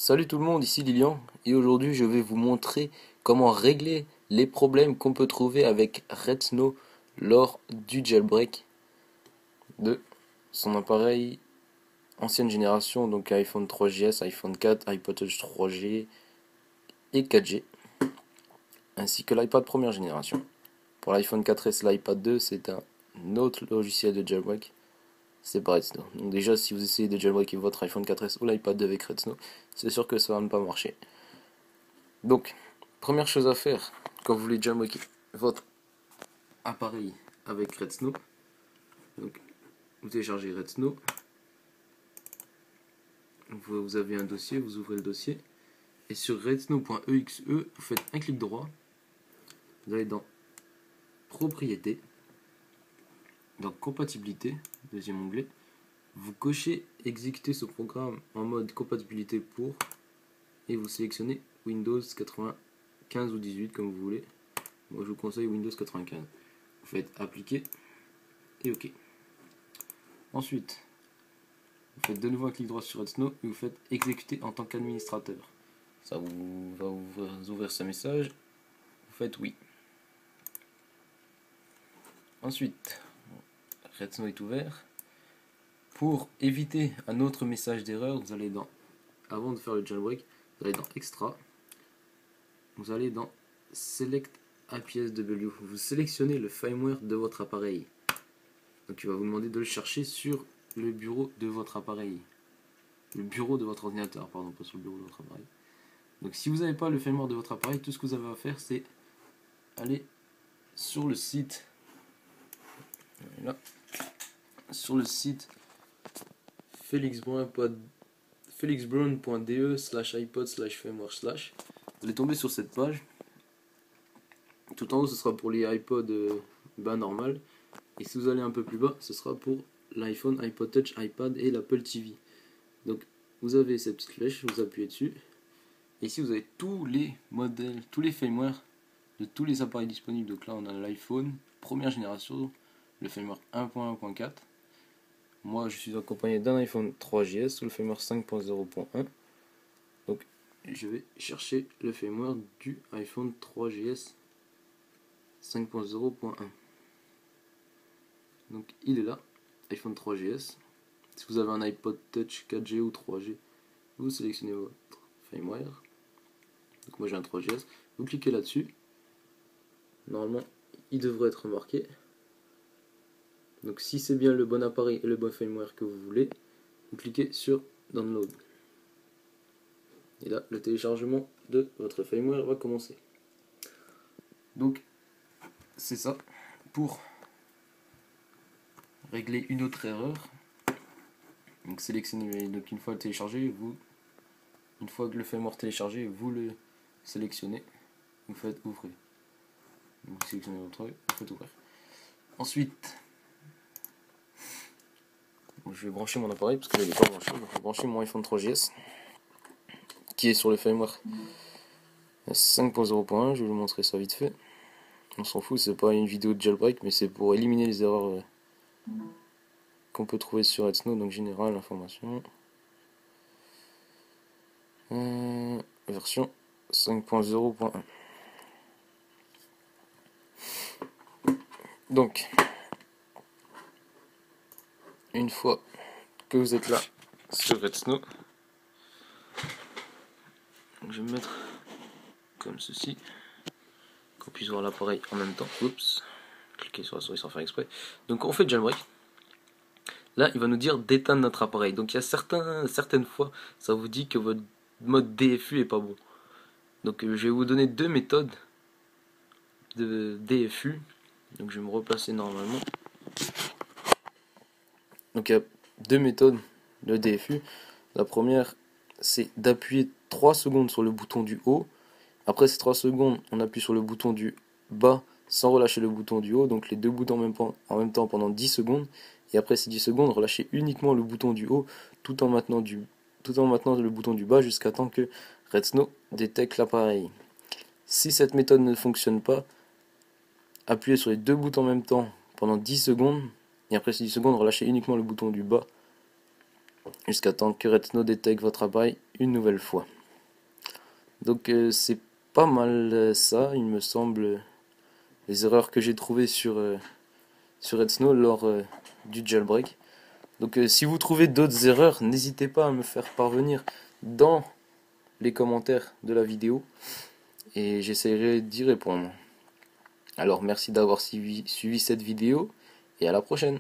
Salut tout le monde, ici Lilian et aujourd'hui je vais vous montrer comment régler les problèmes qu'on peut trouver avec Redsn0w lors du jailbreak de son appareil ancienne génération, donc iPhone 3GS, iPhone 4, iPod Touch 3G et 4G, ainsi que l'iPad première génération. Pour l'iPhone 4S et l'iPad 2, c'est un autre logiciel de jailbreak. C'est pas Redsn0w. Donc déjà, si vous essayez de jailbreaker votre iPhone 4S ou l'iPad 2 avec Redsn0w, c'est sûr que ça va ne pas marcher. Donc, première chose à faire quand vous voulez jailbreaker votre appareil avec Redsn0w, donc vous téléchargez Redsn0w, vous avez un dossier, vous ouvrez le dossier, et sur redsn0w.exe, vous faites un clic droit, vous allez dans Propriétés, dans Compatibilité, deuxième onglet, vous cochez Exécuter ce programme en mode compatibilité pour, et vous sélectionnez Windows 95 ou 18 comme vous voulez. Moi je vous conseille Windows 95. Vous faites appliquer et OK. Ensuite, vous faites de nouveau un clic droit sur Redsn0w et vous faites exécuter en tant qu'administrateur. Ça va vous ouvrir ce message. Vous faites oui. Ensuite, Redsn0w est ouvert. Pour éviter un autre message d'erreur, vous allez dans, avant de faire le jailbreak, vous allez dans Extra. Vous allez dans Select IPSW. Vous sélectionnez le firmware de votre appareil. Donc il va vous demander de le chercher sur le bureau de votre appareil. Le bureau de votre ordinateur, pardon, pas sur le bureau de votre appareil. Donc si vous n'avez pas le firmware de votre appareil, tout ce que vous avez à faire, c'est aller sur le site. Voilà, sur le site felixbrown.de/ipod/firmware/. Vous allez tomber sur cette page. Tout en haut, ce sera pour les iPod bas normal. Et si vous allez un peu plus bas, ce sera pour l'iPhone, iPod Touch, iPad et l'Apple TV. Donc, vous avez cette petite flèche, vous appuyez dessus. Et ici, vous avez tous les modèles, tous les firmware de tous les appareils disponibles. Donc là, on a l'iPhone, première génération, le firmware 1.1.4. Moi, je suis accompagné d'un iPhone 3GS sous le firmware 5.0.1. Donc, je vais chercher le firmware du iPhone 3GS 5.0.1. Donc il est là, iPhone 3GS. Si vous avez un iPod Touch 4G ou 3G, vous sélectionnez votre firmware. Donc moi j'ai un 3GS, vous cliquez là-dessus. Normalement, il devrait être marqué. Donc si c'est bien le bon appareil et le bon firmware que vous voulez, vous cliquez sur Download. Et là, le téléchargement de votre firmware va commencer. Donc c'est ça pour régler une autre erreur. Donc sélectionnez, donc une fois téléchargé, une fois que le firmware téléchargé, vous le sélectionnez, vous faites ouvrir. Donc vous sélectionnez votre truc, vous faites ouvrir. Ensuite, je vais brancher mon appareil parce que il n'est pas branché. Donc je vais brancher mon iPhone 3GS qui est sur le firmware 5.0.1. Je vais vous montrer ça vite fait. On s'en fout, c'est pas une vidéo de jailbreak, mais c'est pour éliminer les erreurs qu'on peut trouver sur Redsn0w. Donc général, information, version 5.0.1. Donc une fois que vous êtes là sur Redsn0w, je vais me mettre comme ceci, qu'on puisse voir l'appareil en même temps. Oups, cliquez sur la souris sans faire exprès. Donc on fait le jailbreak. Là, il va nous dire d'éteindre notre appareil. Donc il y a certaines fois, ça vous dit que votre mode DFU est pas bon. Donc je vais vous donner deux méthodes de DFU. Donc je vais me replacer normalement. Donc il y a deux méthodes de DFU. La première, c'est d'appuyer 3 secondes sur le bouton du haut. Après ces 3 secondes, on appuie sur le bouton du bas sans relâcher le bouton du haut. Donc les deux boutons en même temps pendant 10 secondes. Et après ces 10 secondes, relâchez uniquement le bouton du haut tout en maintenant le bouton du bas jusqu'à temps que Redsn0w détecte l'appareil. Si cette méthode ne fonctionne pas, appuyez sur les deux boutons en même temps pendant 10 secondes. Et après ces 10 secondes, relâchez uniquement le bouton du bas jusqu'à temps que Redsn0w détecte votre appareil une nouvelle fois. Donc c'est pas mal ça, il me semble, les erreurs que j'ai trouvées sur Red Snow lors du jailbreak. Donc si vous trouvez d'autres erreurs, n'hésitez pas à me faire parvenir dans les commentaires de la vidéo et j'essaierai d'y répondre. Alors merci d'avoir suivi cette vidéo et à la prochaine.